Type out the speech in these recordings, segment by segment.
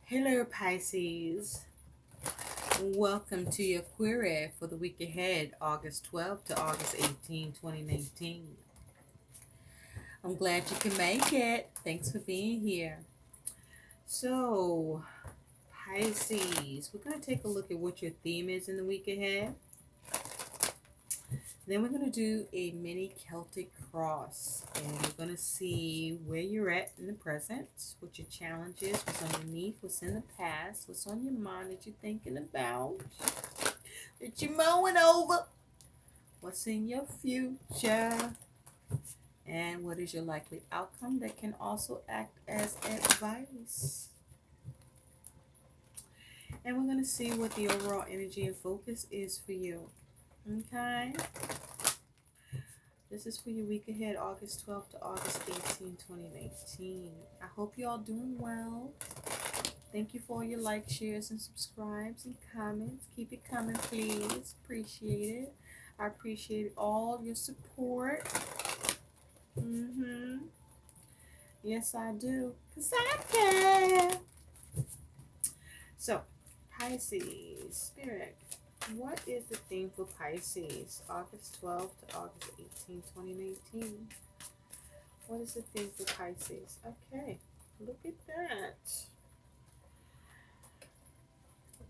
Hello, Pisces. Welcome to your query for the week ahead, August 12th to August 18, 2019. I'm glad you can make it. Thanks for being here. So, Pisces, we're going to take a look at what your theme is in the week ahead. Then we're going to do a mini Celtic cross, and we're going to see where you're at in the present, what your challenge is, what's underneath, what's in the past, what's on your mind that you're thinking about, that you're mowing over, what's in your future, and what is your likely outcome that can also act as advice. And we're going to see what the overall energy and focus is for you. Okay? This is for your week ahead, August 12th to August 18, 2019. I hope you're all doing well. Thank you for all your likes, shares, and subscribes and comments. Keep it coming, please. Appreciate it. I appreciate all your support. Yes, I do. Because I care. So, Pisces, Spirit. What is the theme for Pisces, August 12th to August 18, 2019? What is the theme for Pisces? Okay, look at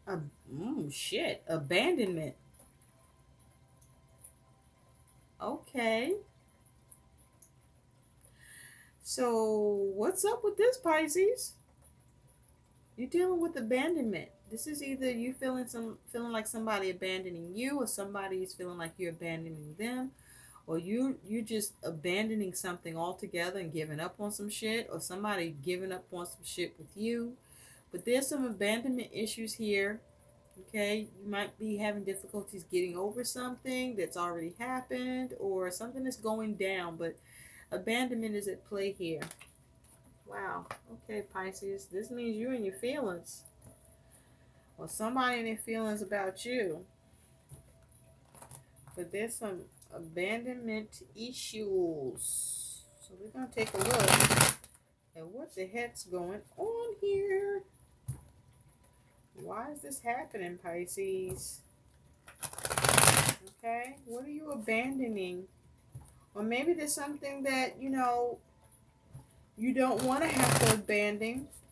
that. Shit. Abandonment. Okay. So, what's up with this, Pisces? You're dealing with abandonment. This is either you feeling like somebody abandoning you, or somebody is feeling like you're abandoning them, or you just abandoning something altogether and giving up on some shit, or somebody giving up on some shit with you. But there's some abandonment issues here. Okay, you might be having difficulties getting over something that's already happened, or something that's going down, but abandonment is at play here. Wow. Okay, Pisces, this means you and your feelings, or somebody and their feelings about you. But there's some abandonment issues. So we're going to take a look at what the heck's going on here. Why is this happening, Pisces? Okay, what are you abandoning? Or maybe there's something that, you don't want to have to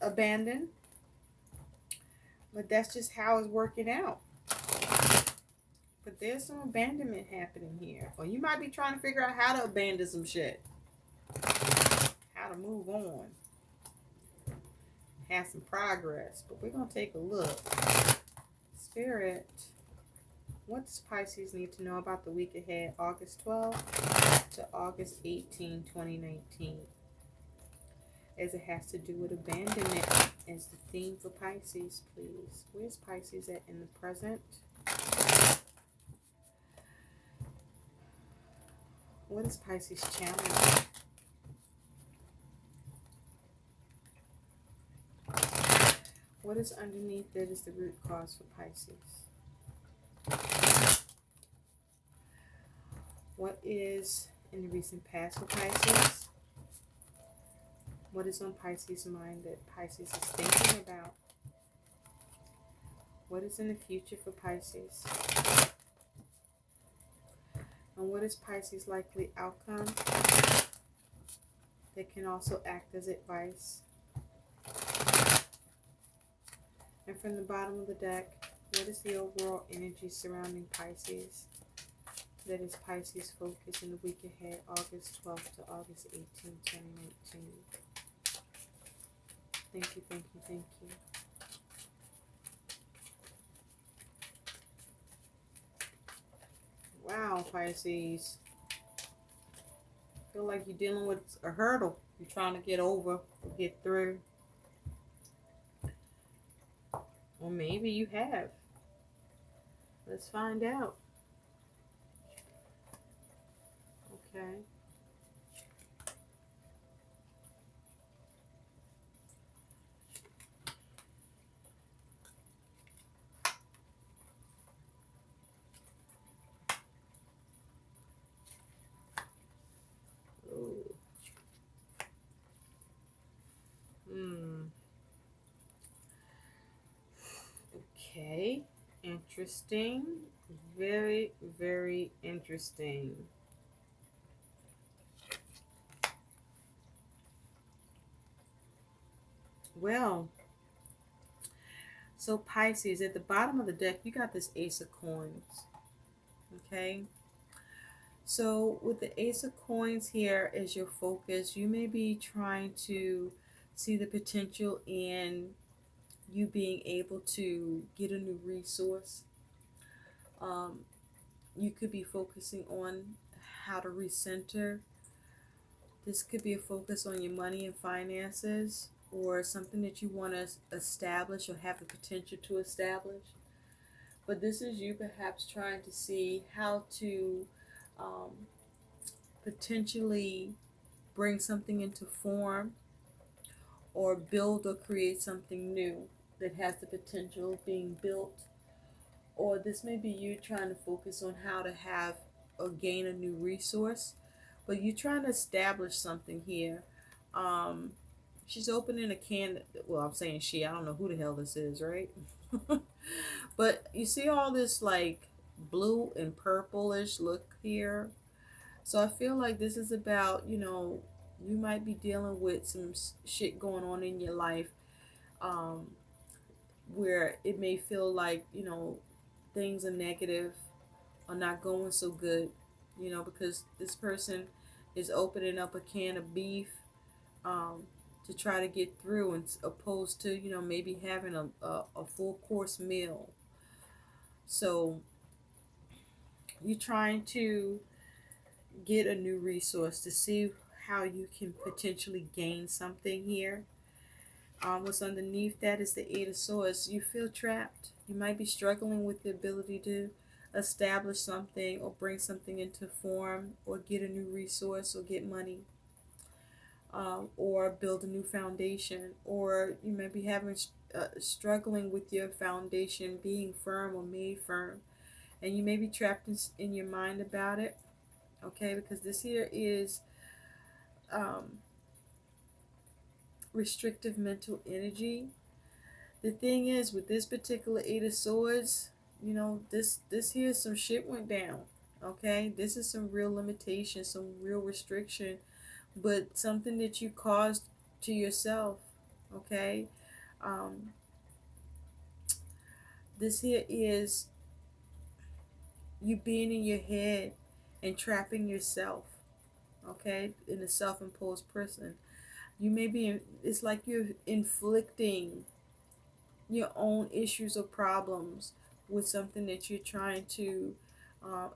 abandon. But that's just how it's working out. But there's some abandonment happening here. Or you might be trying to figure out how to abandon some shit. How to move on. Have some progress. But we're going to take a look. Spirit, what does Pisces need to know about the week ahead, August 12th to August 18, 2019? As it has to do with abandonment as the theme for Pisces, please. Where's Pisces at in the present? What is Pisces' challenge? What is underneath that is the root cause for Pisces? What is in the recent past for Pisces? What is on Pisces' mind that Pisces is thinking about? What is in the future for Pisces? And what is Pisces' likely outcome that can also act as advice? And from the bottom of the deck, what is the overall energy surrounding Pisces? That is Pisces' focus in the week ahead, August 12th to August 18, 2019. Thank you, thank you, thank you. Wow, Pisces. Feel like you're dealing with a hurdle you're trying to get over, get through. Or maybe you have. Let's find out. Okay. Okay, interesting. Very, very interesting. Well, so Pisces, at the bottom of the deck, you got this Ace of Coins. Okay, so with the Ace of Coins here as your focus, you may be trying to see the potential in you being able to get a new resource. Um, you could be focusing on how to recenter. This could be a focus on your money and finances, or something that you want to establish or have the potential to establish. But this is you perhaps trying to see how to um, potentially bring something into form or build or create something new that has the potential of being built. Or this may be you trying to focus on how to have or gain a new resource, but you're trying to establish something here. Um, she's opening a can. Well, I'm saying she. I don't know who the hell this is, right? But you see all this like blue and purplish look here. So I feel like this is about, you might be dealing with some shit going on in your life, um, where it may feel like, things are negative or not going so good, because this person is opening up a can of beef, um, to try to get through, and opposed to, maybe having a full course meal. So you're trying to get a new resource to see how you can potentially gain something here. What's underneath that is the Eight of Swords. You feel trapped. You might be struggling with the ability to establish something or bring something into form or get a new resource or get money, or build a new foundation. Or you may be having struggling with your foundation being firm or made firm, and you may be trapped in your mind about it. Okay, because this here is um, restrictive mental energy. The thing is, with this particular Eight of Swords, this here, some shit went down. Okay, this is some real limitation, some real restriction, but something that you caused to yourself. Okay, um, this here is you being in your head and trapping yourself. Okay, in a self-imposed prison. You may be. It's like you're inflicting your own issues or problems with something that you're trying to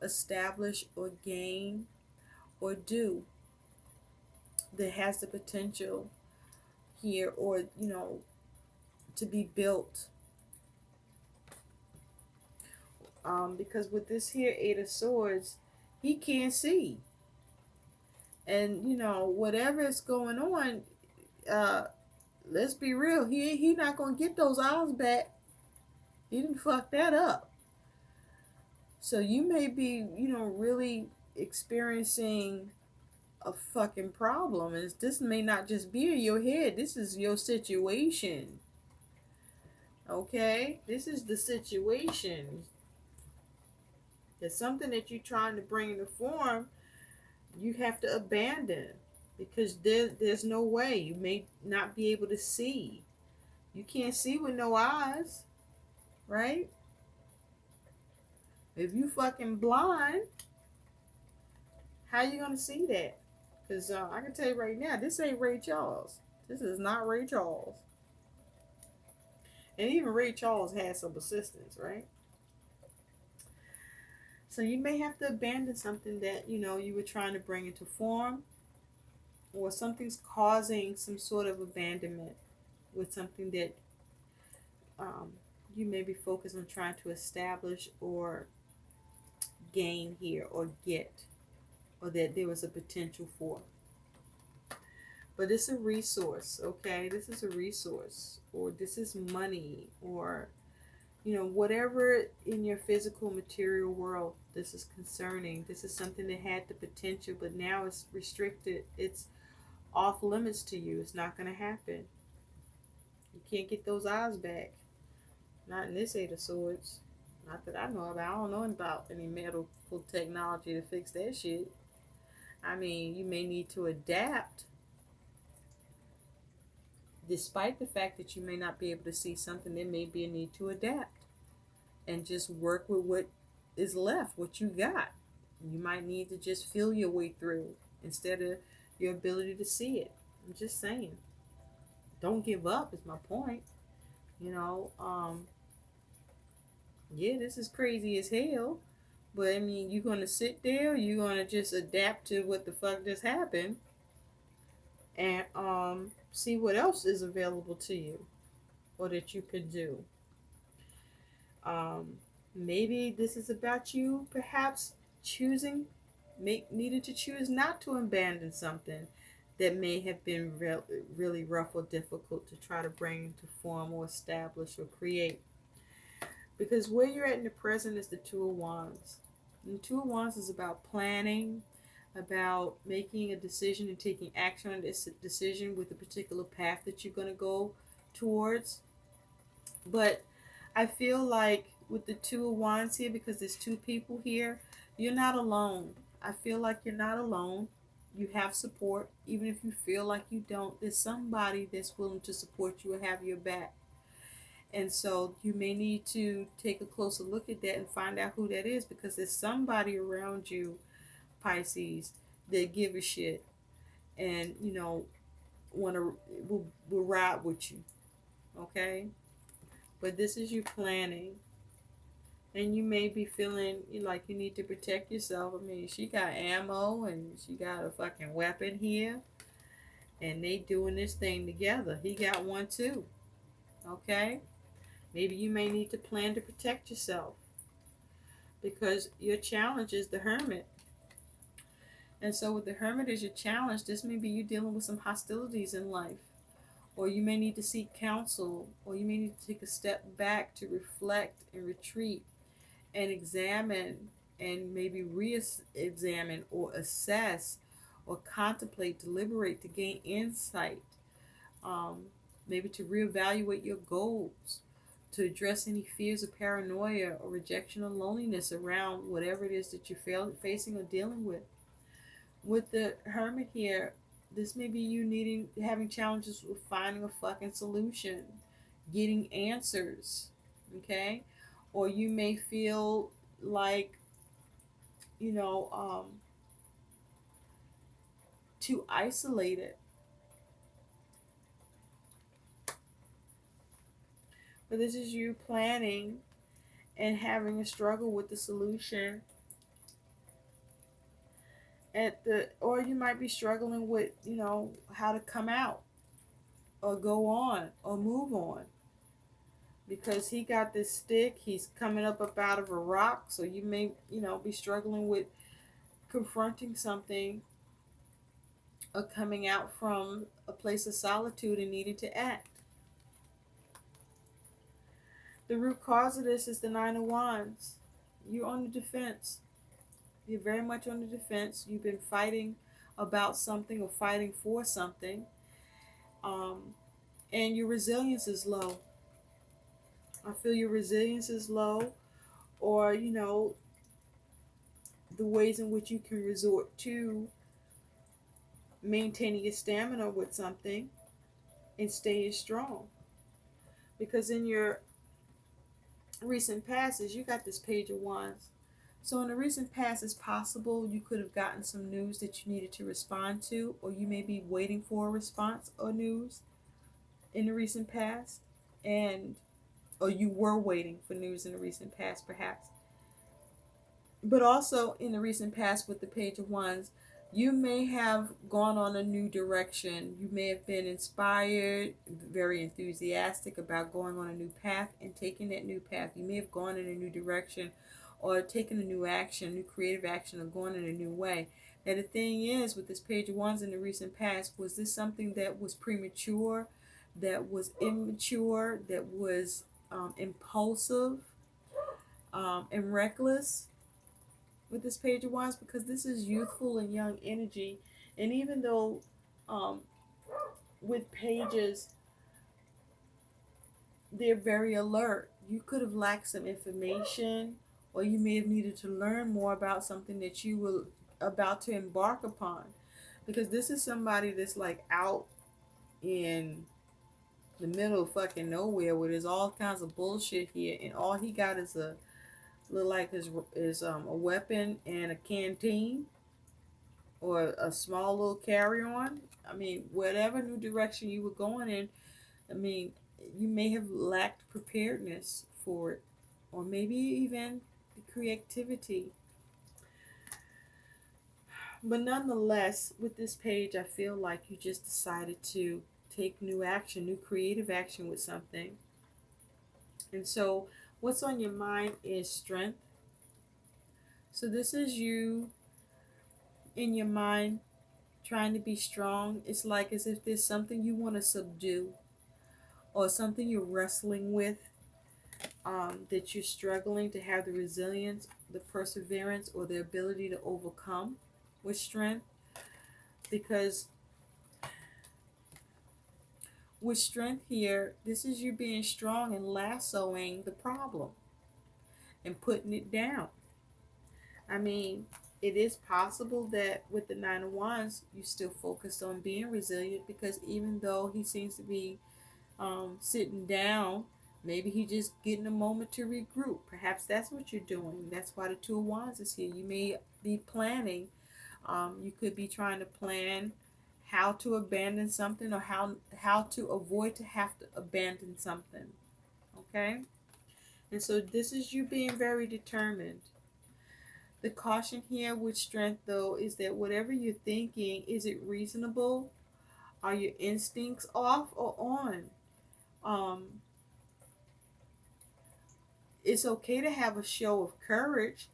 establish or gain or do that has the potential here, or to be built. Because with this here Eight of Swords, he can't see, and whatever is going on, uh let's be real, he not gonna get those eyes back. He didn't fuck that up. So you may be, really experiencing a fucking problem. And this may not just be in your head, this is your situation. Okay? This is the situation. It's something that you're trying to bring into form, you have to abandon. Because there's no way. You may not be able to see. You can't see with no eyes, right? If you fucking blind, how you gonna see that? Because I can tell you right now, this ain't Ray Charles. This is not Ray Charles. And even Ray Charles has some assistance, right? So you may have to abandon something that, you were trying to bring into form, or something's causing some sort of abandonment with something that um, you may be focused on trying to establish or gain here or get, or that there was a potential for. But it's a resource, okay? This is a resource, or this is money, or whatever in your physical material world this is concerning. This is something that had the potential, but now it's restricted. It's off limits to you. It's not going to happen. You can't get those eyes back. Not in this Eight of Swords. Not that I know of. I don't know about any medical technology to fix that shit. I mean, you may need to adapt, despite the fact that you may not be able to see something. There may be a need to adapt and just work with what is left, what you got. You might need to just feel your way through instead of your ability to see it. I'm just saying. Don't give up is my point. You know, yeah, this is crazy as hell. But I mean, you gonna sit there, you gonna just adapt to what the fuck just happened and see what else is available to you or that you can do. Um, Maybe this is about you perhaps choosing, needing to choose not to abandon something that may have been really rough or difficult to try to bring into form or establish or create. Because where you're at in the present is the Two of Wands. And the Two of Wands is about planning, about making a decision and taking action on this decision with a particular path that you're going to go towards. But I feel like with the Two of Wands here, because there's two people here, you're not alone. I feel like you're not alone. You have support. Even if you feel like you don't, there's somebody that's willing to support you and have your back. And so you may need to take a closer look at that and find out who that is, because there's somebody around you, Pisces, that give a shit and, want to will ride with you. Okay? But this is you planning. And you may be feeling like you need to protect yourself. I mean, she got ammo and she got a fucking weapon here. And they doing this thing together. He got one too. Okay? Maybe you may need to plan to protect yourself. Because your challenge is the Hermit. And so with the Hermit as your challenge, this may be you dealing with some hostilities in life. Or you may need to seek counsel. Or you may need to take a step back to reflect and retreat and examine and maybe re-examine or assess or contemplate, deliberate to gain insight, maybe to reevaluate your goals, to address any fears of paranoia or rejection or loneliness around whatever it is that you're facing or dealing with. With the Hermit here, this may be you having challenges with finding a fucking solution, getting answers, okay? Or you may feel like, you know, too isolated. But this is you planning and having a struggle with the solution or you might be struggling with, how to come out or go on or move on. Because he got this stick, he's coming up out of a rock, so you may, be struggling with confronting something or coming out from a place of solitude and needing to act. The root cause of this is the Nine of Wands. You're on the defense. You're very much on the defense. You've been fighting about something or fighting for something. And your resilience is low. I feel your resilience is low, or, the ways in which you can resort to maintaining your stamina with something and staying strong. Because in your recent passes, you got this Page of Wands. So in the recent past, it's possible you could have gotten some news that you needed to respond to, or you may be waiting for a response or news in the recent past, or you were waiting for news in the recent past, perhaps. But also in the recent past with the Page of Wands, you may have gone on a new direction. You may have been inspired, very enthusiastic about going on a new path and taking that new path. You may have gone in a new direction or taken a new action, new creative action, or going in a new way. Now the thing is, with this Page of Wands in the recent past, was this something that was premature, that was immature, that was impulsive, and reckless with this Page of Wands? Because this is youthful and young energy. And even though with pages, they're very alert. You could have lacked some information, or you may have needed to learn more about something that you were about to embark upon. Because this is somebody that's like out in the middle of fucking nowhere where there's all kinds of bullshit here, and all he got is a look like a weapon and a canteen or a small little carry on. I mean, whatever new direction you were going in, I mean, you may have lacked preparedness for it, or maybe even the creativity. But nonetheless, with this page, I feel like you just decided to take new action, new creative action with something. And so, what's on your mind is strength. So, this is you in your mind trying to be strong. It's like as if there's something you want to subdue or something you're wrestling with, that you're struggling to have the resilience, the perseverance, or the ability to overcome with strength. Because with strength here, this is you being strong and lassoing the problem and putting it down. I mean, it is possible that with the Nine of Wands, you still focused on being resilient, because even though he seems to be sitting down, maybe he just getting a moment to regroup. Perhaps that's what you're doing. That's why the Two of Wands is here. You may be planning. You could be trying to plan how to abandon something, or how to avoid to have to abandon something. Okay, and so this is you being very determined. The caution here with strength, though, is that whatever you're thinking, is it reasonable? Are your instincts off or on? Um, it's okay to have a show of courage,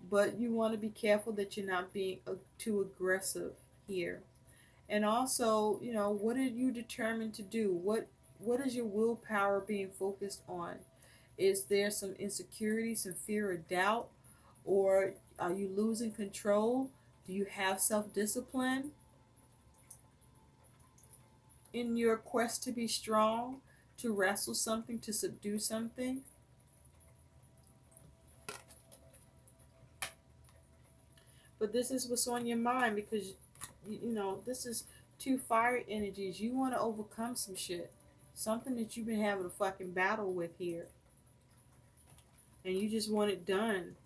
but you want to be careful that you're not being too aggressive here. And also, what are you determined to do? What is your willpower being focused on? Is there some insecurity, some fear or doubt, or are you losing control? Do you have self-discipline in your quest to be strong, to wrestle something, to subdue something? But this is what's on your mind, because this is two fire energies. You want to overcome some shit, something that you've been having a fucking battle with here, and you just want it done.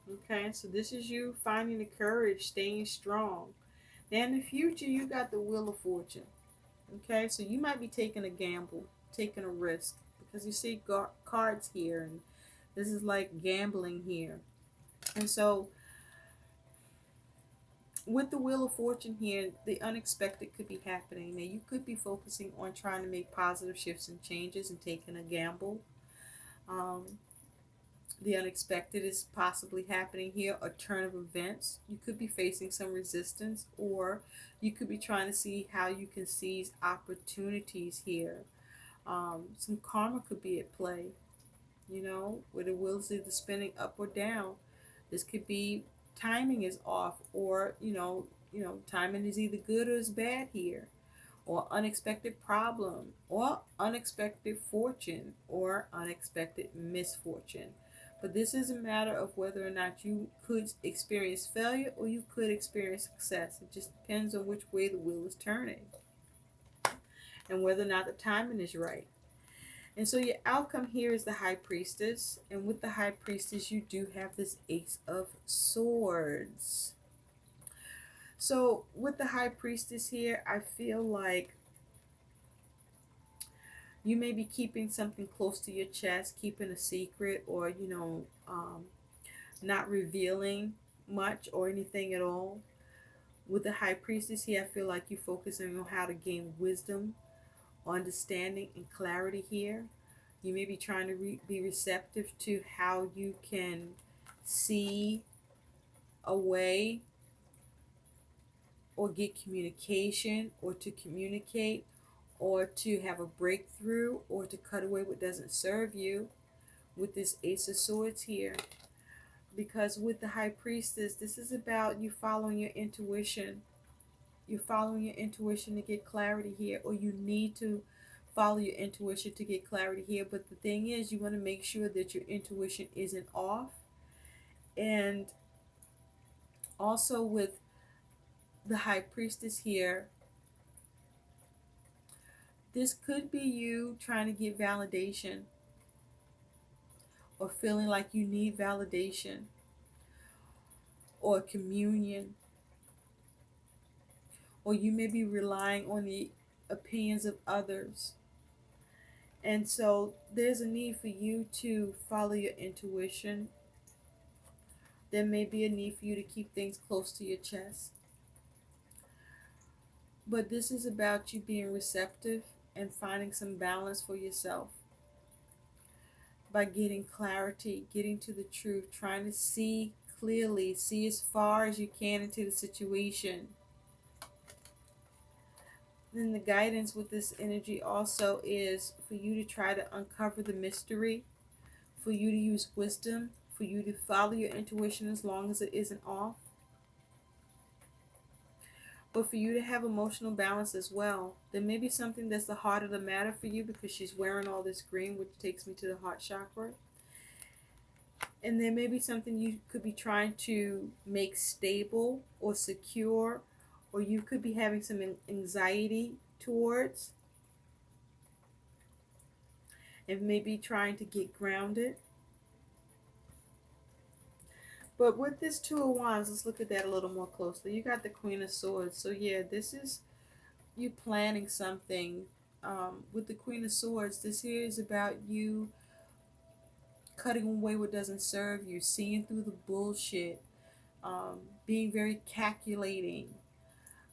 Okay, so this is you finding the courage, staying strong. Now in the future, you got the Wheel of Fortune. Okay, so you might be taking a gamble, taking a risk, because you see cards here, and this is like gambling here. And so with the Wheel of Fortune here, the unexpected could be happening. Now you could be focusing on trying to make positive shifts and changes and taking a gamble. Um, the unexpected is possibly happening here, a turn of events. You could be facing some resistance, or you could be trying to see how you can seize opportunities here. Some karma could be at play, where the wheels either spinning up or down. This could be timing is off, or timing is either good or is bad here, or unexpected problem, or unexpected fortune, or unexpected misfortune. But this is a matter of whether or not you could experience failure or you could experience success. It just depends on which way the wheel is turning and whether or not the timing is right. And so your outcome here is the High Priestess. And with the High Priestess, you do have this Ace of Swords. So with the High Priestess here, I feel like you may be keeping something close to your chest, keeping a secret, or, not revealing much or anything at all. With the High Priestess here, I feel like you're focusing on how to gain wisdom, understanding, and clarity here. You may be trying to be receptive to how you can see a way or get communication, or to communicate, or to have a breakthrough, or to cut away what doesn't serve you with this Ace of Swords here. Because with the High Priestess, this is about you following your intuition. you're following your intuition to get clarity here, or you need to follow your intuition to get clarity here. But the thing is, you want to make sure that your intuition isn't off. And also with the high priestess here, this could be you trying to get validation, or feeling like you need validation or communion, or you may be relying on the opinions of others. And so there's a need for you to follow your intuition. There may be a need for you to keep things close to your chest. But this is about you being receptive and finding some balance for yourself by getting clarity, getting to the truth, trying to see clearly, see as far as you can into the situation. Then the guidance with this energy also is for you to try to uncover the mystery, for you to use wisdom, for you to follow your intuition as long as it isn't off, but for you to have emotional balance as well. There may be something that's the heart of the matter for you, because she's wearing all this green, which takes me to the heart chakra. And there may be something you could be trying to make stable or secure, or you could be having some anxiety towards, and maybe trying to get grounded. But with this Two of Wands, let's look at that a little more closely. You got the Queen of Swords. So yeah, this is you planning something. With the Queen of Swords, this here is about you cutting away what doesn't serve you, seeing through the bullshit, being very calculating,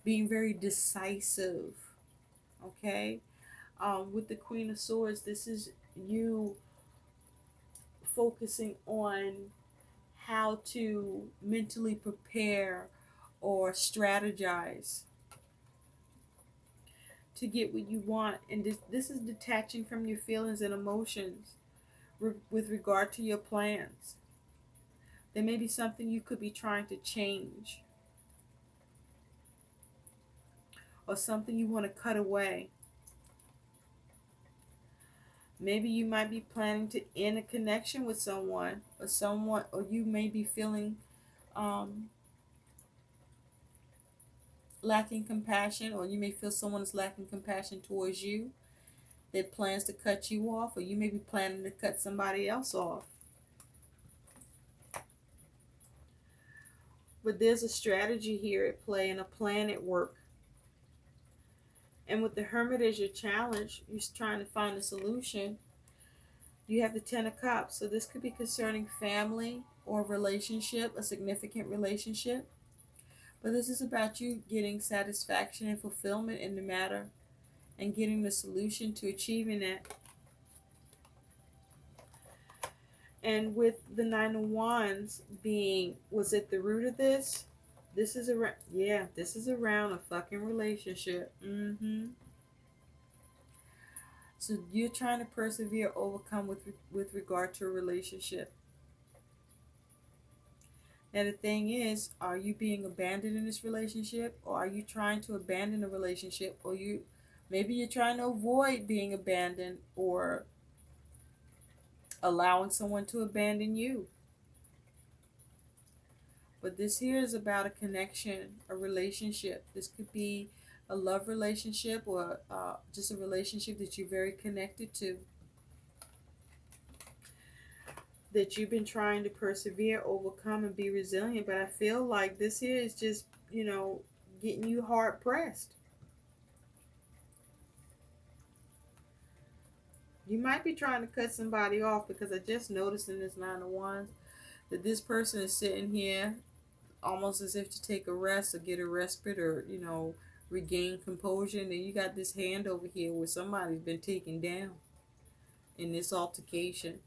being very decisive. Okay? With the Queen of Swords, this is you focusing on how to mentally prepare or strategize to get what you want. And this is detaching from your feelings and emotions with regard to your plans. There may be something you could be trying to change, or something you want to cut away. Maybe you might be planning to end a connection with someone, or you may be feeling lacking compassion, or you may feel someone is lacking compassion towards you that plans to cut you off, or you may be planning to cut somebody else off. But there's a strategy here at play and a plan at work. And with the Hermit as your challenge, you're trying to find a solution. You have the Ten of Cups. So this could be concerning family or relationship, a significant relationship. But this is about you getting satisfaction and fulfillment in the matter, and getting the solution to achieving that. And with the Nine of Wands being, was at the root of this? This is around, yeah, this is around a fucking relationship. So you're trying to persevere, overcome with regard to a relationship. Now the thing is, are you being abandoned in this relationship, or are you trying to abandon a relationship, or maybe you're trying to avoid being abandoned, or allowing someone to abandon you. But this here is about a connection, a relationship. This could be a love relationship, or just a relationship that you're very connected to, that you've been trying to persevere, overcome, and be resilient. But I feel like this here is just, getting you hard pressed. You might be trying to cut somebody off, because I just noticed in this Nine of Wands that this person is sitting here almost as if to take a rest or get a respite, or regain composure. And then you got this hand over here where somebody's been taken down in this altercation.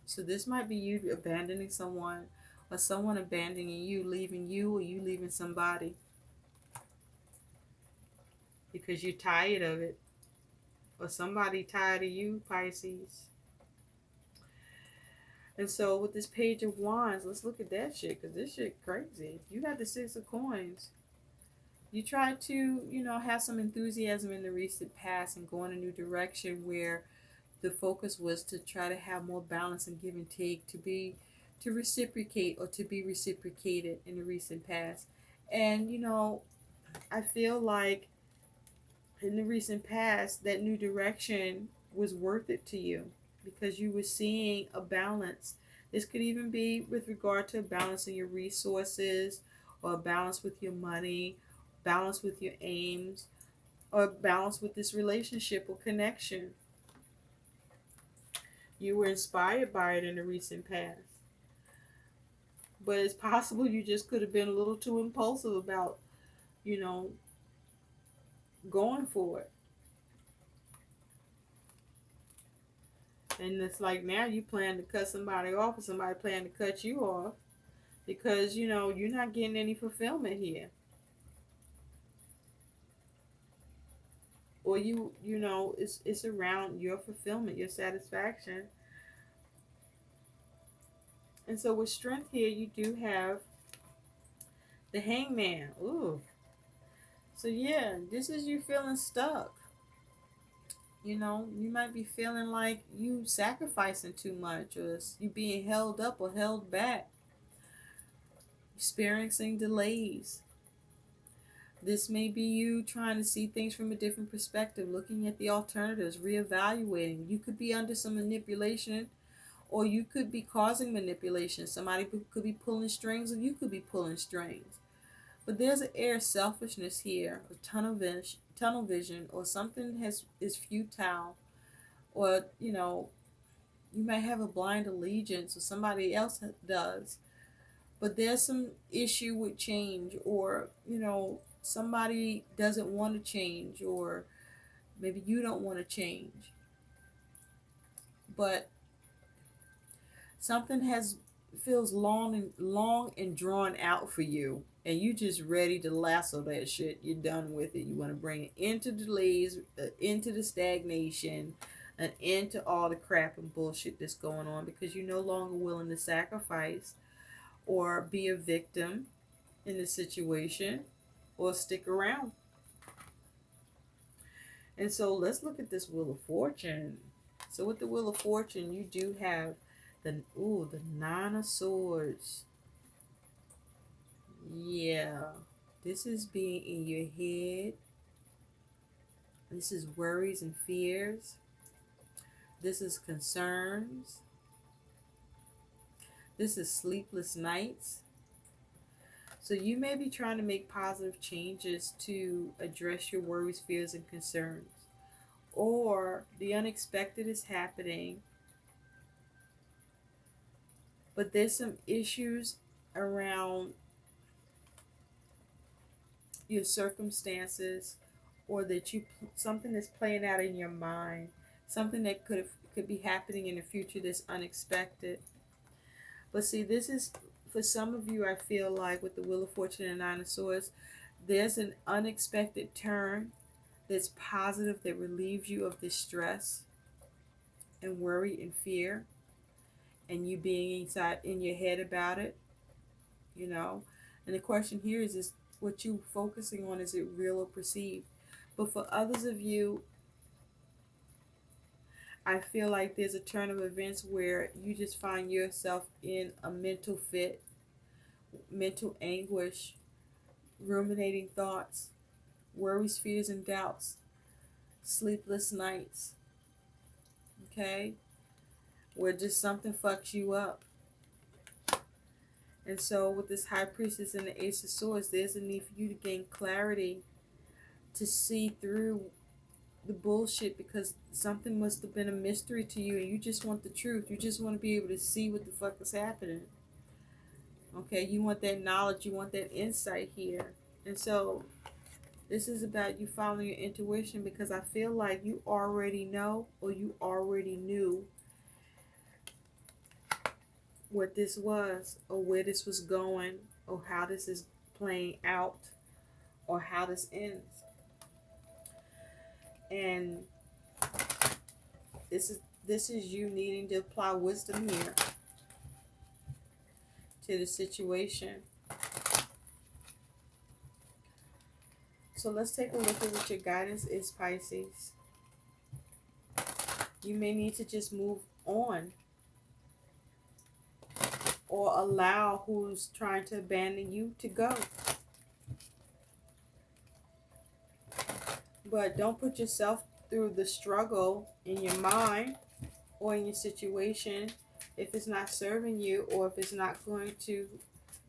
So this might be you abandoning someone, or someone abandoning you, leaving you, or you leaving somebody because you're tired of it, or somebody tired of you, Pisces. And so with this Page of Wands, let's look at that shit, because this shit crazy. You got the Six of Coins. You try to, have some enthusiasm in the recent past and go in a new direction where the focus was to try to have more balance and give and take, to reciprocate or to be reciprocated in the recent past. And I feel like in the recent past that new direction was worth it to you because you were seeing a balance. This could even be with regard to balancing your resources or a balance with your money, balance with your aims, or balance with this relationship or connection. You were inspired by it in the recent past. But it's possible you just could have been a little too impulsive about, you know, going for it. And it's like now you plan to cut somebody off or somebody plan to cut you off because, you're not getting any fulfillment here. Or it's around your fulfillment, your satisfaction. And so with strength here, you do have the hangman. Ooh. So yeah, this is you feeling stuck. You might be feeling like you sacrificing too much or you being held up or held back, experiencing delays. This may be you trying to see things from a different perspective, looking at the alternatives, reevaluating. You could be under some manipulation or you could be causing manipulation. Somebody could be pulling strings or you could be pulling strings. But there's an air of selfishness here, or tunnel vision, or something is futile, or you might have a blind allegiance, or somebody else does. But there's some issue with change, or somebody doesn't want to change, or maybe you don't want to change. But something feels long and drawn out for you, and you just ready to lasso that shit. You're done with it. You want to bring it into delays, into the stagnation, and into all the crap and bullshit that's going on because you're no longer willing to sacrifice or be a victim in the situation or stick around. And so let's look at this Wheel of Fortune. So with the Wheel of Fortune, you do have the Nine of Swords. Yeah. This is being in your head. This is worries and fears. This is concerns. This is sleepless nights. So you may be trying to make positive changes to address your worries, fears, and concerns. Or the unexpected is happening, but there's some issues around your circumstances, or that something that's playing out in your mind, something that could be happening in the future that's unexpected. But see, this is for some of you. I feel like with the Wheel of Fortune and Nine of Swords, there's an unexpected turn that's positive, that relieves you of this stress and worry and fear, and you being inside in your head about it. And the question here is what you focusing on, is it real or perceived? But for others of you, I feel like there's a turn of events where you just find yourself in a mental fit, mental anguish, ruminating thoughts, worries, fears, and doubts, sleepless nights, okay? Where just something fucks you up. And so with this High Priestess and the Ace of Swords, there's a need for you to gain clarity, to see through the bullshit, because something must have been a mystery to you and you just want the truth. You just want to be able to see what the fuck is happening. Okay, you want that knowledge, you want that insight here. And so this is about you following your intuition, because I feel like you already know, or you already knew what this was, or where this was going, or how this is playing out, or how this ends. And this is you needing to apply wisdom here to the situation. So let's take a look at what your guidance is, Pisces. You may need to just move on or allow who's trying to abandon you to go. But don't put yourself through the struggle in your mind or in your situation if it's not serving you, or if it's not going to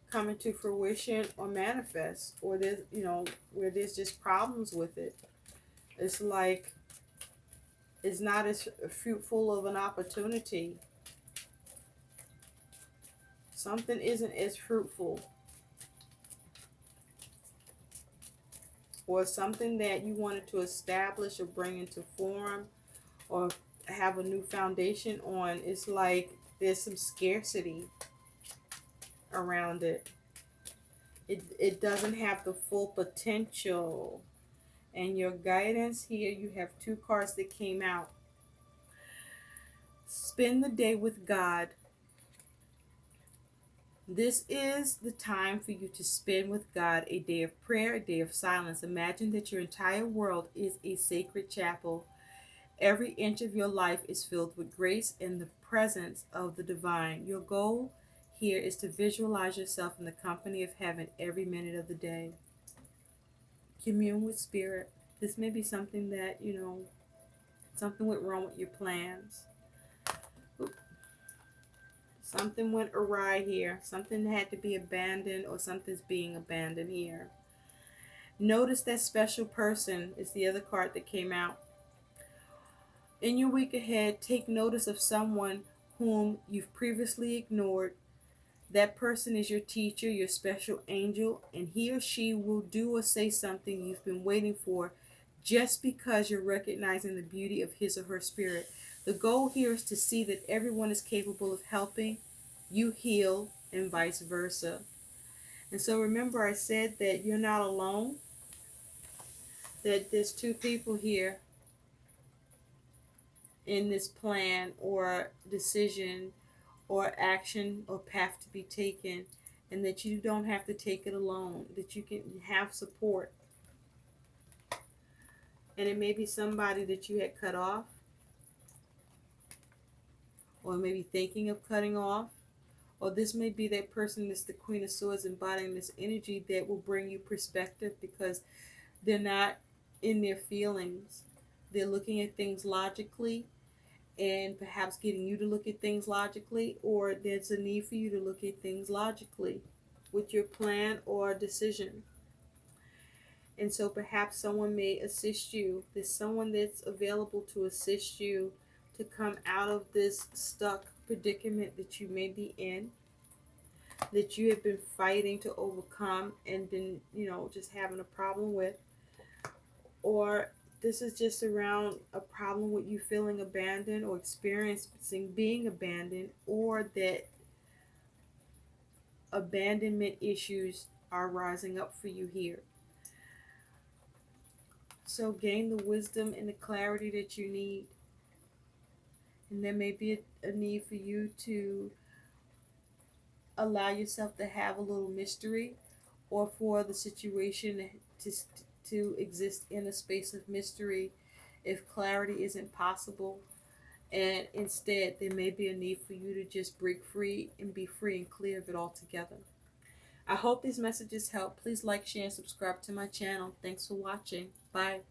come into fruition or manifest, or there's, where there's just problems with it. It's like it's not as fruitful of an opportunity. Something isn't as fruitful, or something that you wanted to establish or bring into form or have a new foundation on. It's like there's some scarcity around it. It doesn't have the full potential. And your guidance here, you have two cards that came out. Spend the day with God. This is the time for you to spend with God a day of prayer, a day of silence. Imagine that your entire world is a sacred chapel. Every inch of your life is filled with grace and the presence of the divine. Your goal here is to visualize yourself in the company of heaven every minute of the day. Commune with spirit. This may be something that, something went wrong with your plans. Something went awry here. Something had to be abandoned, or something's being abandoned here. Notice that special person is the other card that came out. In your week ahead, take notice of someone whom you've previously ignored. That person is your teacher, your special angel, and he or she will do or say something you've been waiting for just because you're recognizing the beauty of his or her spirit. The goal here is to see that everyone is capable of helping you heal and vice versa. And so remember, I said that you're not alone, that there's two people here in this plan or decision or action or path to be taken, and that you don't have to take it alone, that you can have support. And it may be somebody that you had cut off, or maybe thinking of cutting off, or this may be that person that's the Queen of Swords embodying this energy that will bring you perspective, because they're not in their feelings. They're looking at things logically, and perhaps getting you to look at things logically, or there's a need for you to look at things logically with your plan or decision. And so perhaps someone may assist you. There's someone that's available to assist you to come out of this stuck predicament that you may be in, that you have been fighting to overcome and been, just having a problem with. Or this is just around a problem with you feeling abandoned or experiencing being abandoned, or that abandonment issues are rising up for you here. So gain the wisdom and the clarity that you need. And there may be a need for you to allow yourself to have a little mystery, or for the situation to exist in a space of mystery if clarity isn't possible. And instead, there may be a need for you to just break free and be free and clear of it altogether. I hope these messages help. Please like, share, and subscribe to my channel. Thanks for watching. Bye.